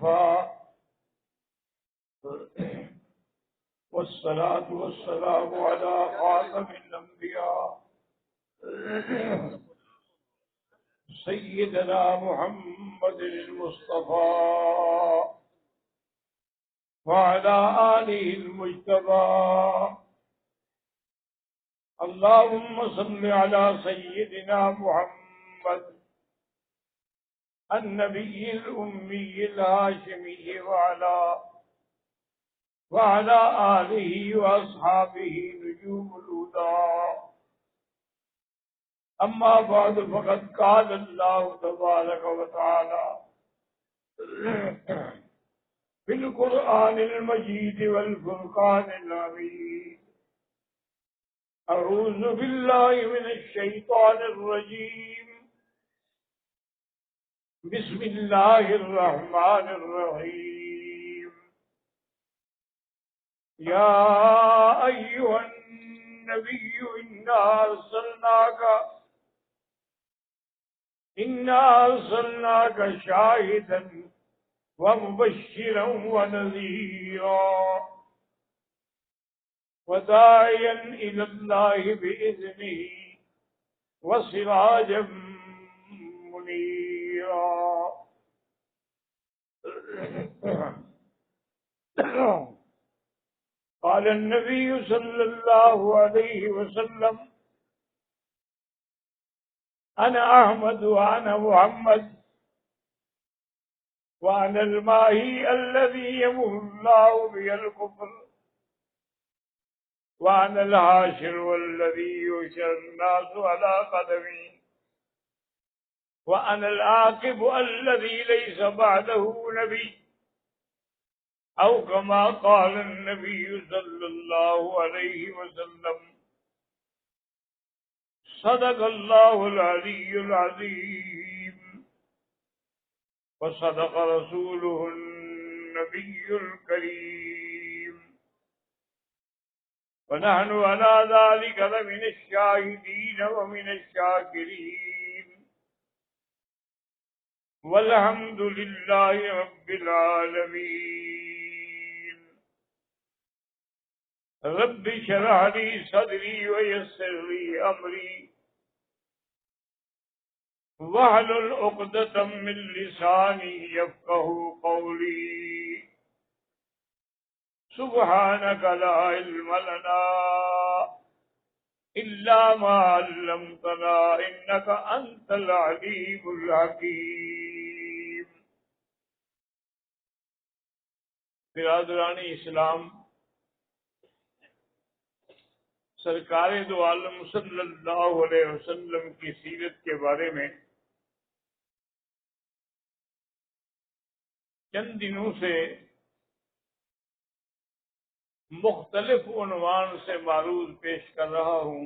وكفى والصلاة والسلام على خاتم الأنبياء سيدنا محمد المصطفى وعلى آله المجتبى. اللهم صل على سيدنا محمد النبي الأمي الهاشمي وعلى آله وأصحابه نجوم الهدى. أما بعد فقد قال الله تبارك وتعالى في القرآن المجيد والفرقان الحميد: أعوذ بالله من الشيطان الرجيم، بسم الله الرحمن الرحيم. يا أيها النبي إنا أرسلناك شاهدا ومبشرا ونذيرا وداعيا إلى الله بإذنه وسراجا منيرا. قال النبي صلى الله عليه وسلم: أنا أحمد وأنا محمد وأنا الماهي الذي يمحو الله به الكفر وأنا الحاشر والذي يحشر الناس على قدمي وأنا العاقب الذي ليس بعده نبي، أو كما قال النبي صلى الله عليه وسلم. صدق الله العلي العظيم وصدق رسوله النبي الكريم، ونحن على ذلك لمن الشاهدين ومن الشاكرين، والحمد لله رب العالمين. رب اشرح لي صدري ويسر لي أمري واحلل عقدة من لساني يفقهوا قولي. سبحانك لا علم لنا إلا ما علمتنا إنك أنت العليم الحكيم. برادران اسلام، سرکار دو عالم صلی اللہ علیہ وسلم کی سیرت کے بارے میں چند دنوں سے مختلف عنوان سے معروض پیش کر رہا ہوں۔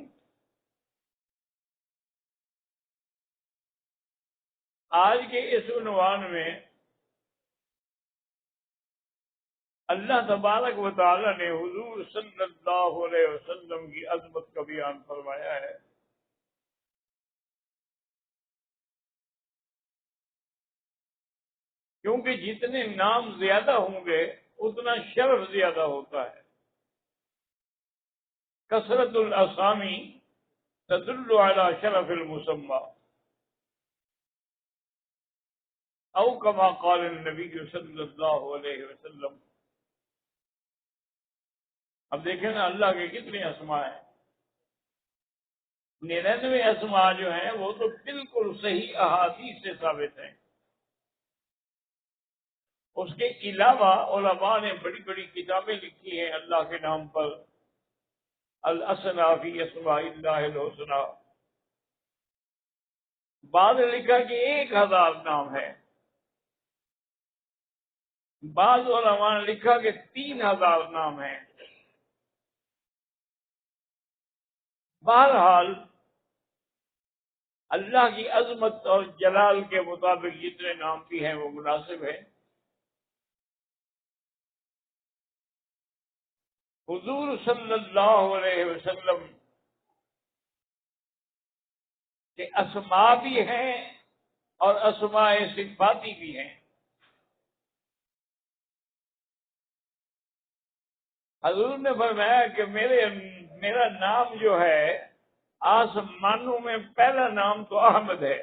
آج کے اس عنوان میں اللہ تبارک و تعالی نے حضور صلی اللہ علیہ وسلم کی عظمت کا بیان فرمایا ہے۔ کیونکہ جتنے نام زیادہ ہوں گے اتنا شرف زیادہ ہوتا ہے۔ کثرت الاسامی تدل علی شرف المسمى، او کما قال النبی صلی اللہ علیہ وسلم۔ اب دیکھیں نا اللہ کے کتنے اسماء ہیں۔ 99 اسماء جو ہیں وہ تو بالکل صحیح احادیث سے ثابت ہیں۔ اس کے علاوہ علماء نے بڑی بڑی کتابیں لکھی ہیں اللہ کے نام پر، الاسنا فی اسماء اللہ الحسنی۔ بعض نے لکھا کہ 1000 نام ہے، بعض علماء نے لکھا کہ 3000 نام ہیں۔ بہرحال اللہ کی عظمت اور جلال کے مطابق جتنے نام بھی ہیں وہ مناسب ہیں۔ حضور صلی اللہ علیہ وسلم کے اسماء بھی ہیں اور اسماء صفاتی بھی ہیں۔ حضور نے فرمایا کہ میرا نام جو ہے آسمانوں میں پہلا نام تو احمد ہے،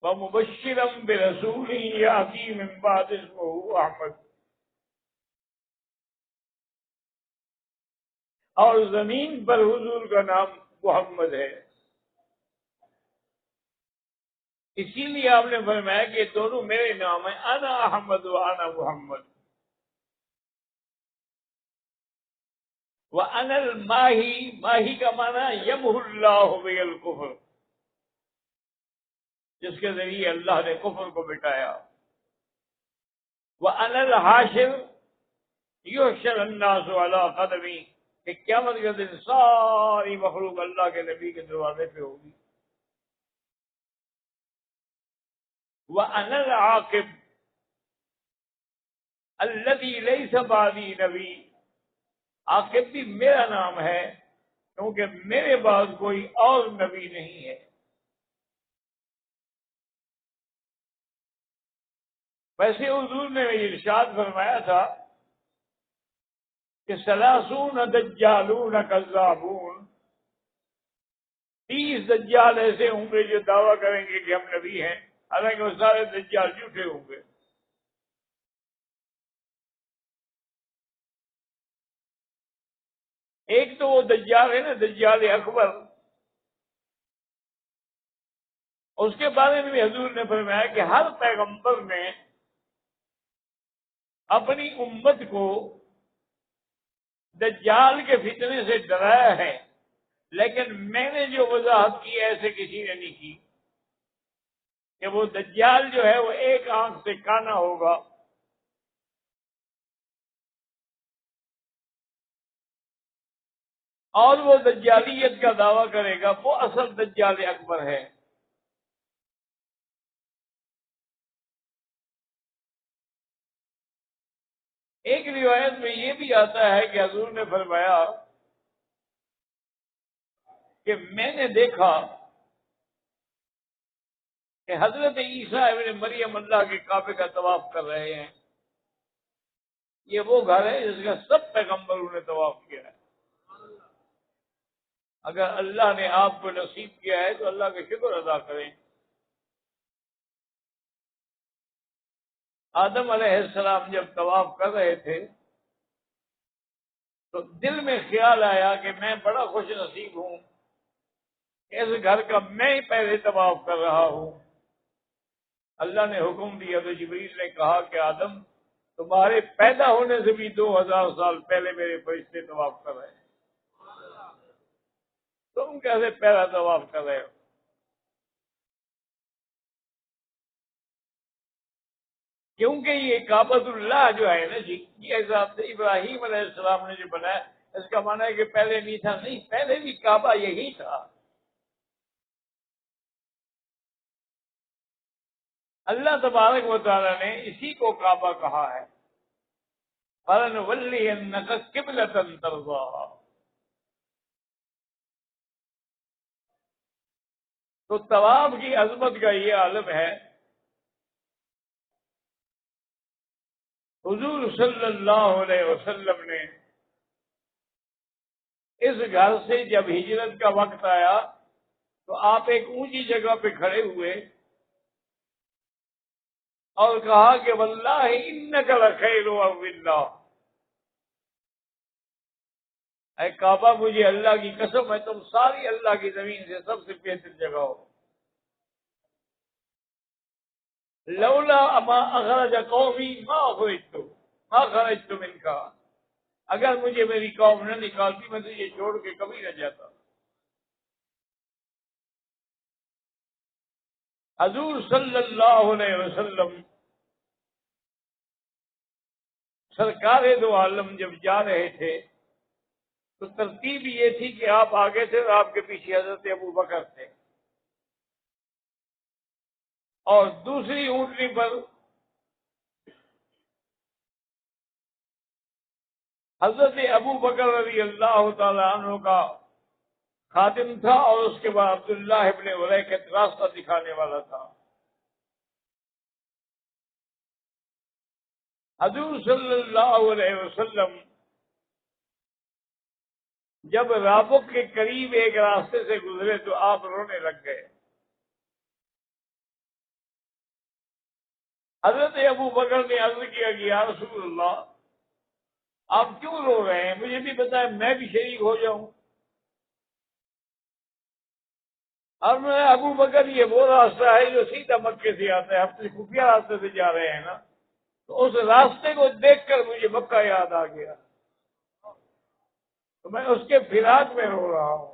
وَمُبَشِّرًا بِرَسُولٍ يَأْتِي مِن بَعْدِهِ اسْمُهُ احمد، اور زمین پر حضور کا نام محمد ہے۔ اسی لیے آپ نے فرمایا کہ دونوں میرے نام ہیں، انا احمد و انا محمد، وَأَنَا الْمَاحِي، ماہی کا معنی يَمْحُو اللَّهُ بِهِ الْكُفْرَ، جس کے ذریعے اللہ نے کفر کو مٹایا۔ وَأَنَا الْحَاشِرُ يُحْشَرُ النَّاسُ عَلَىٰ قَدَمِي، کہ قیامت کے دن ساری مخلوق اللہ کے نبی کے دروازے پہ ہوگی۔ وَأَنَا الْعَاقِبُ الَّذِي لَيْسَ بَعْدِي نَبِيٌّ، عاقب بھی میرا نام ہے کیونکہ میرے بعد کوئی اور نبی نہیں ہے۔ ویسے حضور نے ارشاد فرمایا تھا کہ ثلاثون دجالون کذابون، 30 دجال ایسے ہوں گے جو دعویٰ کریں گے کہ ہم نبی ہیں، حالانکہ وہ سارے دجال جھوٹے ہوں گے۔ ایک تو وہ دجال ہے نا، دجال اکبر، اس کے بارے میں بھی حضور نے فرمایا کہ ہر پیغمبر نے اپنی امت کو دجال کے فتنے سے ڈرایا ہے، لیکن میں نے جو وضاحت کی ایسے کسی نے نہیں کی کہ وہ دجال جو ہے وہ ایک آنکھ سے کانا ہوگا، اور وہ دجالیت کا دعویٰ کرے گا، وہ اصل دجال اکبر ہے۔ ایک روایت میں یہ بھی آتا ہے کہ حضور نے فرمایا کہ میں نے دیکھا کہ حضرت عیسیٰ ابن مریم اللہ کے کعبے کا طواف کر رہے ہیں، یہ وہ گھر ہے جس کا سب پیغمبروں نے طواف کیا ہے۔ اگر اللہ نے آپ کو نصیب کیا ہے تو اللہ کا شکر ادا کریں۔ آدم علیہ السلام جب طواف کر رہے تھے تو دل میں خیال آیا کہ میں بڑا خوش نصیب ہوں، اس گھر کا میں ہی پہلے طواف کر رہا ہوں۔ اللہ نے حکم دیا تو جبریل نے کہا کہ آدم، تمہارے پیدا ہونے سے بھی 2000 سال پہلے میرے فرشتے طواف کر رہے ہیں، تم کیسے پہلا طواف کر رہے ہو؟ کیونکہ یہ کعبۃ اللہ جو ہے نا جی، یہ حضرت ابراہیم علیہ السلام نے جو بنایا، اس کا معنی ہے کہ پہلے نہیں تھا، نہیں، پہلے بھی کعبہ یہی تھا۔ اللہ تبارک و تعالیٰ نے اسی کو کعبہ کہا ہے، فَلَنُوَلِّيَنَّكَ قِبْلَةً تَرْضَاهَا۔ تو طواف کی عظمت کا یہ عالم ہے۔ حضور صلی اللہ علیہ وسلم نے اس گھر سے جب ہجرت کا وقت آیا تو آپ ایک اونچی جگہ پہ کھڑے ہوئے اور کہا کہ واللہ انک لخیر اللہ، اے کعبہ مجھے اللہ کی قسم ہے تم ساری اللہ کی زمین سے سب سے بہتر جگہ ہو۔ لولا ما اخرج قومی ما خرجت منکا، اگر مجھے میری قوم نہ نکالتی میں تجھے چھوڑ کے کبھی نہ جاتا۔ حضور صلی اللہ علیہ وسلم سرکار دو عالم جب جا رہے تھے تو ترتیب یہ تھی کہ آپ آگے تھے اور آپ کے پیچھے حضرت ابو بکر تھے، اور دوسری اونٹنی پر حضرت ابو بکر رضی اللہ تعالی عنہ کا خادم تھا، اور اس کے بعد عبداللہ ابن الیکت راستہ دکھانے والا تھا۔ حضور صلی اللہ علیہ وسلم جب رابق کے قریب ایک راستے سے گزرے تو آپ رونے لگ گئے. حضرت ابو بکر نے عرض کیا کہ یا رسول اللہ آپ کیوں رو رہے ہیں؟ مجھے بھی بتائیں، میں بھی شریک ہو جاؤں. اور میں ابو بکر یہ وہ راستہ ہے جو سیدھا مکے سے آتا ہے، ہم تو خفیہ راستے سے جا رہے ہیں نا. تو اس راستے کو دیکھ کر مجھے مکہ یاد آ گیا، تو میں اس کے فراق میں رو رہا ہوں.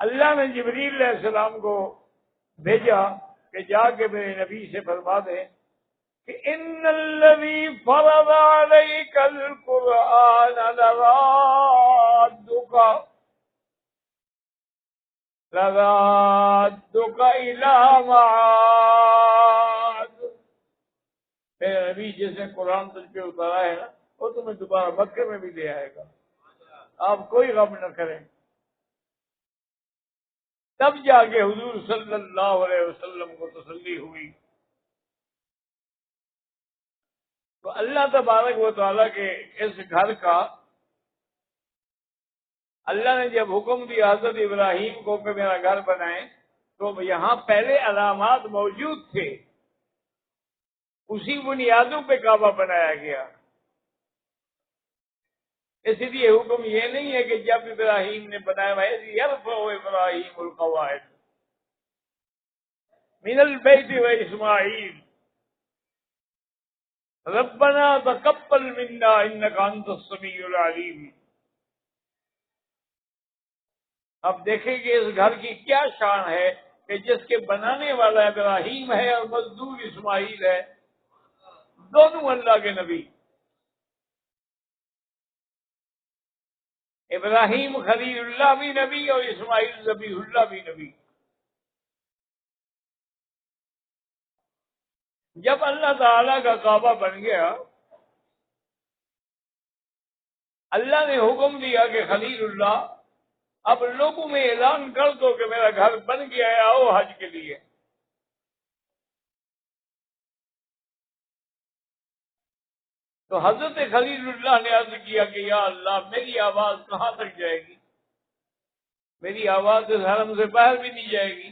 اللہ نے جبریل علیہ السلام کو بھیجا کہ جا کے میرے نبی سے فرما دیں کہ ان الذی فرض علیک القرآن لرادک الی معاد. میرے نبی جیسے قرآن تجھ پہ اتارا ہے نا، وہ تمہیں دوبارہ مکے میں بھی لے آئے گا، آپ کوئی غم نہ کریں. تب جا کے حضور صلی اللہ علیہ وسلم کو تسلی ہوئی. تو اللہ تبارک و تعالیٰ کے اس گھر کا اللہ نے جب حکم دیا حضرت ابراہیم کو کہ میرا گھر بنائیں، تو یہاں پہلے علامات موجود تھے، اسی بنیادوں پہ کعبہ بنایا گیا. اس لیے حکم یہ نہیں ہے کہ جب ابراہیم نے بنایا یرفع ابراہیم القواعد من البیت و اسماعیل ربنا تقبل منا انک انت السمیع العلیم. اب دیکھیں کہ اس گھر کی کیا شان ہے کہ جس کے بنانے والا ابراہیم ہے اور مزدور اسماعیل ہے، دونوں اللہ کے نبی. ابراہیم خلیل اللہ بھی نبی اور اسماعیل ذبیح اللہ بھی نبی. جب اللہ تعالیٰ کا کعبہ بن گیا، اللہ نے حکم دیا کہ خلیل اللہ اب لوگوں میں اعلان کر دو کہ میرا گھر بن گیا ہے، آؤ حج کے لیے. تو حضرت خلیل اللہ نے عرض کیا کہ یا اللہ میری آواز کہاں تک جائے گی؟ میری آواز اس حرم سے باہر بھی نہیں جائے گی.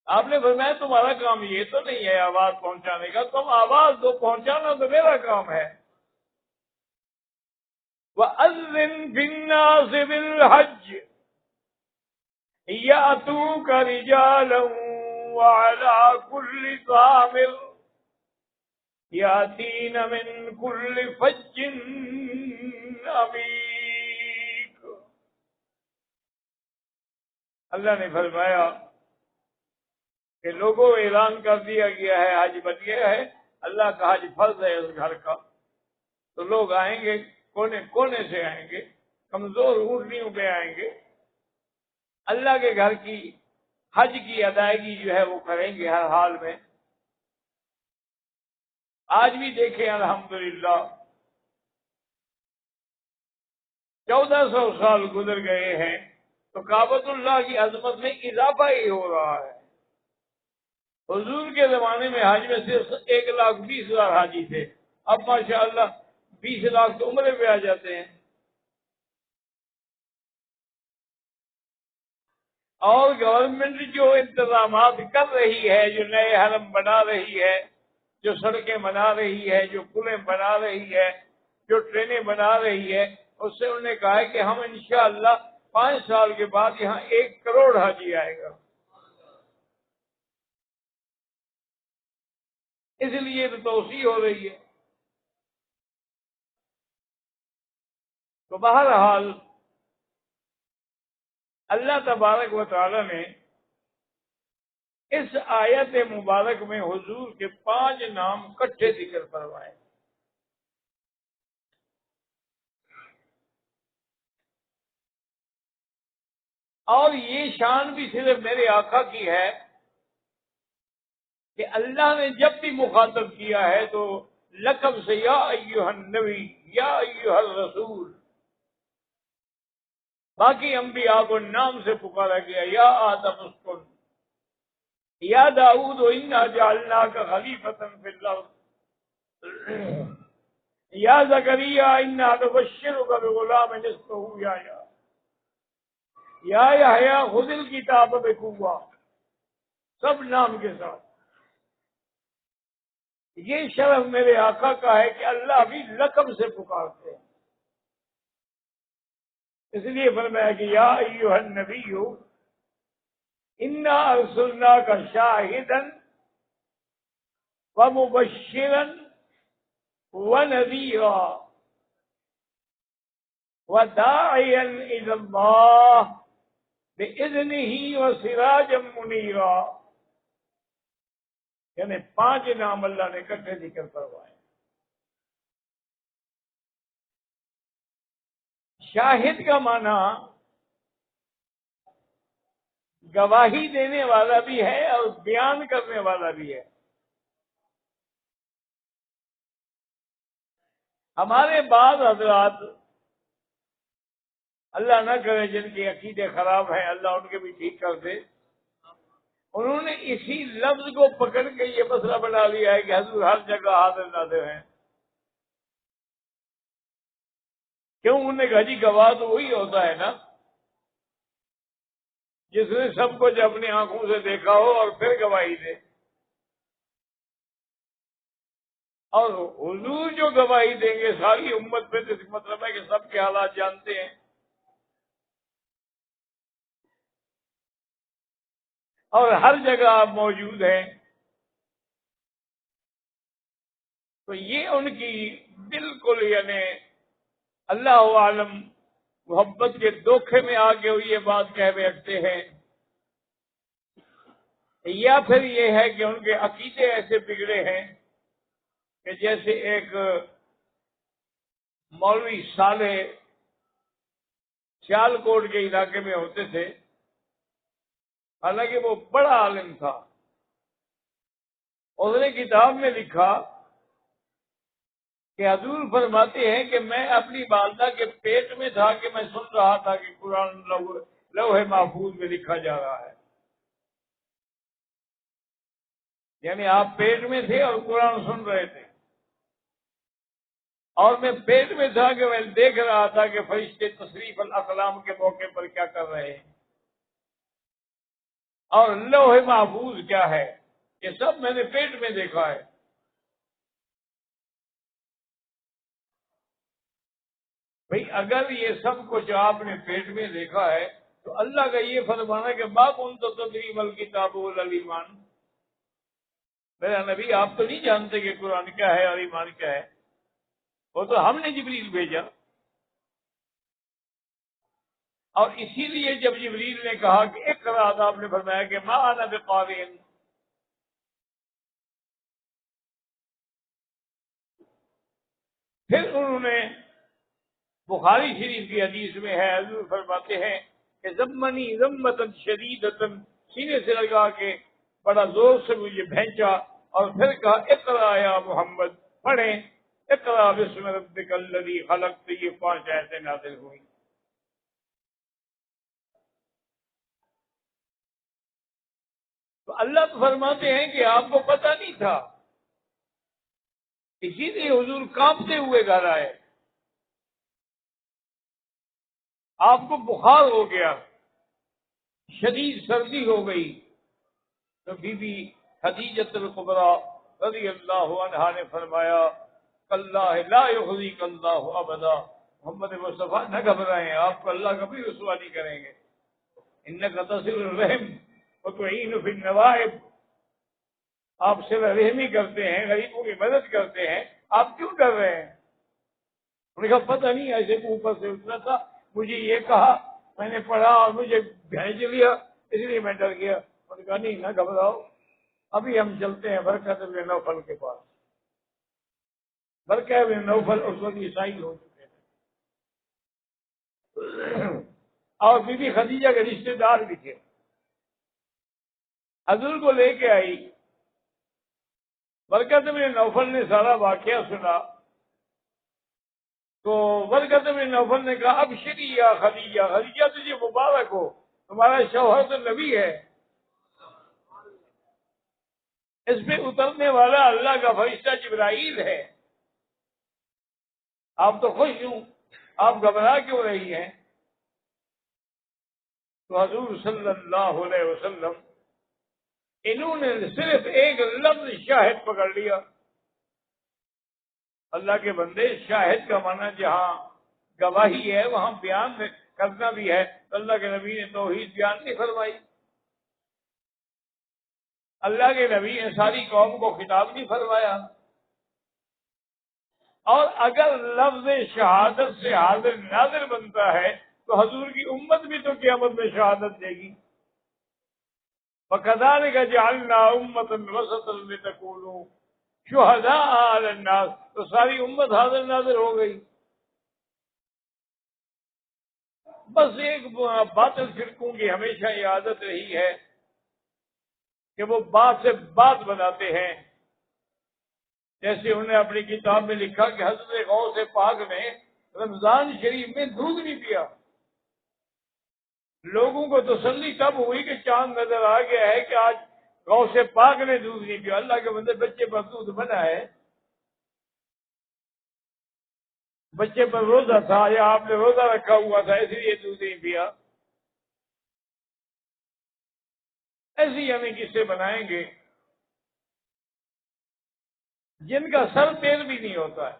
آپ نے فرمایا تمہارا کام یہ تو نہیں ہے آواز پہنچانے کا، تم آواز دو، پہنچانا تو میرا کام ہے. وَأَذِّن فِي النَّاسِ بِالْحَجِّ يَأْتُوكَ رِجَالًا وَعَلَىٰ كُلِّ ضَامِرٍ يَأْتِينَ مِنْ كُلِّ فَجٍّ عَمِيقٍ. اللہ نے فرمایا کہ لوگوں اعلان کر دیا گیا ہے، حج بن گیا ہے، اللہ کا حج فرض ہے اس گھر کا. تو لوگ آئیں گے، کونے کونے سے آئیں گے، کمزور اونٹنیوں پہ آئیں گے، اللہ کے گھر کی حج کی ادائیگی جو ہے وہ کریں گے ہر حال میں. آج بھی دیکھیں الحمدللہ 1400 سال گزر گئے ہیں تو کعبۃ اللہ کی عظمت میں اضافہ ہی ہو رہا ہے. حضور کے زمانے میں حج میں صرف 1,20,000 حاجی تھے، اب ماشاءاللہ 20 لاکھ تو عمرے پہ آ جاتے ہیں. اور گورنمنٹ جو انتظامات کر رہی ہے، جو نئے حرم بنا رہی ہے، جو سڑکیں بنا رہی ہے، جو پلیں بنا رہی ہے، جو ٹرینیں بنا رہی ہے، اس سے انہوں نے کہا ہے کہ ہم انشاءاللہ 5 سال کے بعد یہاں 1 کروڑ حاجی آئے گا. اس لیے تو توسیع ہو رہی ہے. تو بہرحال اللہ تبارک و تعالی نے اس آیت مبارک میں حضور کے 5 نام کٹھے ذکر فرمائے. اور یہ شان بھی صرف میرے آقا کی ہے کہ اللہ نے جب بھی مخاطب کیا ہے تو لقب سے یا ایھا النبی یا ایھا الرسول. باقی انبیاء کو نام سے پکارا گیا، یا آدم اسکن، یا داؤد انا جعلناک خلیفۃ فی الارض یا زکریا انا نبشرک بغلام اسمہ یحییٰ یا یحییٰ خذ الکتاب بقوہ، سب نام کے ساتھ۔ یہ شرف میرے آقا کا ہے کہ اللہ بھی لقب سے پکارتے ہیں، اس لیے فرمایا کہ یا ایھا النبی انا ارسلناک شاہدا ومبشرا ونذیرا وداعیا الی اللہ باذنہ وسراجا منیرا، یعنی 5 نام اللہ نے اکٹھے ذکر کروائے۔ شاہد کا معنی گواہی دینے والا بھی ہے اور بیان کرنے والا بھی ہے۔ ہمارے بعض حضرات، اللہ نہ کرے جن کے عقیدے خراب ہیں، اللہ ان کے بھی ٹھیک کر دے، انہوں نے اسی لفظ کو پکڑ کے یہ مسئلہ بنا لیا ہے کہ حضور ہر جگہ حاضر ناظر ہیں۔ کیوں؟ انہوں نے کہا جی گواہ تو وہی ہوتا ہے نا جس نے سب کچھ اپنی آنکھوں سے دیکھا ہو اور پھر گواہی دے، اور حضور جو گواہی دیں گے ساری امت پہ، تو اس کا مطلب ہے کہ سب کے حالات جانتے ہیں، اور ہر جگہ آپ موجود ہیں۔ تو یہ ان کی بالکل یعنی اللہ عالم محبت کے دھوکے میں آ کے یہ بات کہہ بیٹھتے ہیں، یا پھر یہ ہے کہ ان کے عقیدے ایسے بگڑے ہیں کہ جیسے ایک مولوی صالح سیال کوٹ کے علاقے میں ہوتے تھے، حالانکہ وہ بڑا عالم تھا، اس نے کتاب میں لکھا کہ حضور فرماتے ہیں کہ میں اپنی والدہ کے پیٹ میں تھا کہ میں سن رہا تھا کہ قرآن لوح محفوظ میں لکھا جا رہا ہے، یعنی آپ پیٹ میں تھے اور قرآن سن رہے تھے، اور میں پیٹ میں تھا کہ میں دیکھ رہا تھا کہ فرشتے تصریف الاقلام کے موقع پر کیا کر رہے ہیں، اور لوح محفوظ کیا ہے، یہ سب میں نے پیٹ میں دیکھا ہے۔ بھئی اگر یہ سب کچھ آپ نے پیٹ میں دیکھا ہے تو اللہ کا یہ فرمانا کہ ما کنت تدری ما الکتاب ولا الایمان، میرا نبی آپ تو نہیں جانتے کہ قرآن کیا ہے اور ایمان کیا ہے، وہ تو ہم نے جبریل بھیجا۔ اور اسی لیے جب جبریل نے کہا کہ اقرا، آپ نے فرمایا کہ ما انا بقارئ، پھر انہوں نے بخاری شریف کی حدیث میں ہے، حضور فرماتے ہیں کہ ضمنی ضمۃ شدیدۃ، سینے سے لگا کے بڑا زور سے مجھے بھینچا، اور پھر کہا اقرا یا محمد، پڑھیں اقرا بسم ربک الذی خلق، سے یہ 5 آیتیں نازل ہوئی۔ تو اللہ تو فرماتے ہیں کہ آپ کو پتہ نہیں تھا، اسی لیے حضور کانپتے ہوئے گھر آئے، آپ کو بخار ہو گیا، شدید سردی ہو گئی، تو بی بی خدیجۃ الکبریٰ رضی اللہ عنہا نے فرمایا اللہ لا یخزیک اللہ ابدا، محمد مصطفیٰ نہ گھبرائیں، آپ کو اللہ کبھی رسوا نہیں کریں گے، انک تصل الرحم وتعین فی النوائب، آپ صلہ رحمی کرتے ہیں، غریبوں کی مدد کرتے ہیں، آپ کیوں ڈر رہے ہیں؟ انہوں نے کہا پتہ نہیں، ایسے اوپر سے اترا تھا، مجھے یہ کہا، میں نے پڑھا اور مجھے بھینج لیا، اس لیے میں ڈر گیا۔ انہوں نے کہا نہیں نہ گھبراؤ، ابھی ہم چلتے ہیں برکت بن نوفل کے پاس۔ برکت بن نوفل اس وقت عیسائی ہو چکے تھے، اور بی بی خدیجہ کے رشتے دار بھی تھے، حضور کو لے کے آئی۔ برکت بن نوفل نے سارا واقعہ سنا تو برکت بن نوفل نے کہا ابشری یا خدیجہ، خدیجہ تجھے مبارک ہو، تمہارا شوہر تو نبی ہے۔ اس پہ اترنے والا اللہ کا فرشتہ جبرائیل ہے. آپ تو خوش ہوں، آپ گھبرا کیوں رہی ہیں؟ تو حضور صلی اللہ علیہ وسلم انہوں نے صرف ایک لفظ شاہد پکڑ لیا. اللہ کے بندے، شاہد کا معنی جہاں گواہی ہے وہاں بیان کرنا بھی ہے. تو اللہ کے نبی نے توحید بیان نہیں فرمائی، اللہ کے نبی نے ساری قوم کو خطاب نہیں فرمایا. اور اگر لفظ شہادت سے حاضر ناظر بنتا ہے تو حضور کی امت بھی تو قیامت میں شہادت دے گی. وَكَذَلِكَ جَعَلْنَا أُمَّةً وَسَطًا لِتَكُونُوا شُهَدَاءَ عَلَى النَّاسِ. تو ساری امت حاضر ناظر ہو گئی. بس ایک باطل فرقوں کی ہمیشہ یہ عادت رہی ہے کہ وہ بات سے بات بناتے ہیں. جیسے انہوں نے اپنی کتاب میں لکھا کہ حضرت غوث پاک نے رمضان شریف میں دودھ نہیں پیا. لوگوں کو تسلی تب ہوئی کہ چاند نظر آ گیا ہے کہ آج غوث پاک نے دودھ نہیں پیا. اللہ کے بندے، بچے پر دودھ بنا ہے، بچے پر روزہ تھا یا آپ نے روزہ رکھا ہوا تھا اس لیے دودھ نہیں پیا. ایسی ہمیں قصے بنائیں گے جن کا سر پیر بھی نہیں ہوتا ہے.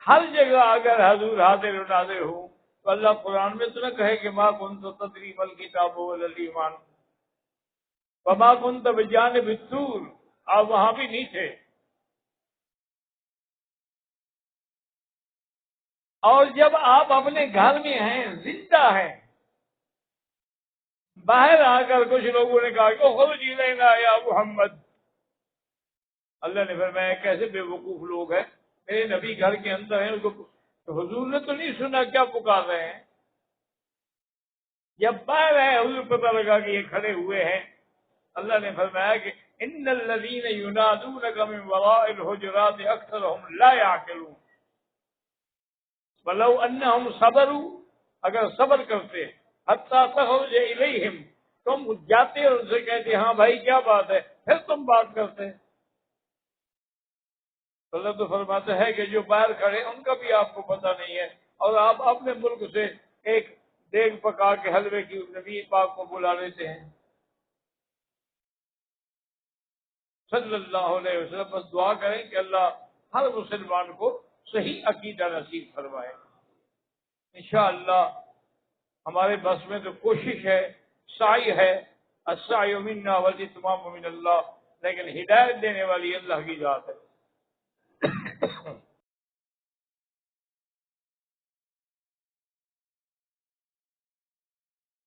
ہر جگہ اگر حضور حاضر و ناظر ہوں تو اللہ قرآن میں تو نہ کہے کہ ما کنت تدری ما الکتاب ولا الایمان وما کنت بجانب الطور. آپ وہاں بھی نہیں تھے. اور جب آپ اپنے گھر میں ہیں، زندہ ہیں، باہر آ کر کچھ لوگوں نے کہا کہ خرج الینا یا محمد. اللہ نے فرمایا کیسے بے وقوف لوگ ہیں، میرے نبی گھر کے اندر ہیں، ان کو تو حضور نے تو نہیں سنا کیا پکار رہے ہیں. جب باہر ہے حضور پتہ لگا کہ یہ کھڑے ہوئے ہیں. اللہ نے فرمایا کہ ان الذین ینادونک من وراء الحجرات اکثرهم لا یعقلون ولو انہم صبروا، اگر صبر کرتے حتی تخرج الیہم، تم جاتے اور ان سے کہتے ہاں بھائی کیا بات ہے، پھر تم بات کرتے. اللہ تو فرماتا ہے کہ جو باہر کھڑے ان کا بھی آپ کو پتہ نہیں ہے، اور آپ اپنے ملک سے ایک دیگ پکا کے حلوے کی نبی پاک کو بلا لیتے ہیں. صلی اللہ علیہ وسلم. بس دعا کریں کہ اللہ ہر مسلمان کو صحیح عقیدہ نصیب فرمائے. انشاءاللہ ہمارے بس میں تو کوشش ہے، سعی ہے، السعی منا والاتمام من اللہ، لیکن ہدایت دینے والی اللہ کی ذات ہے.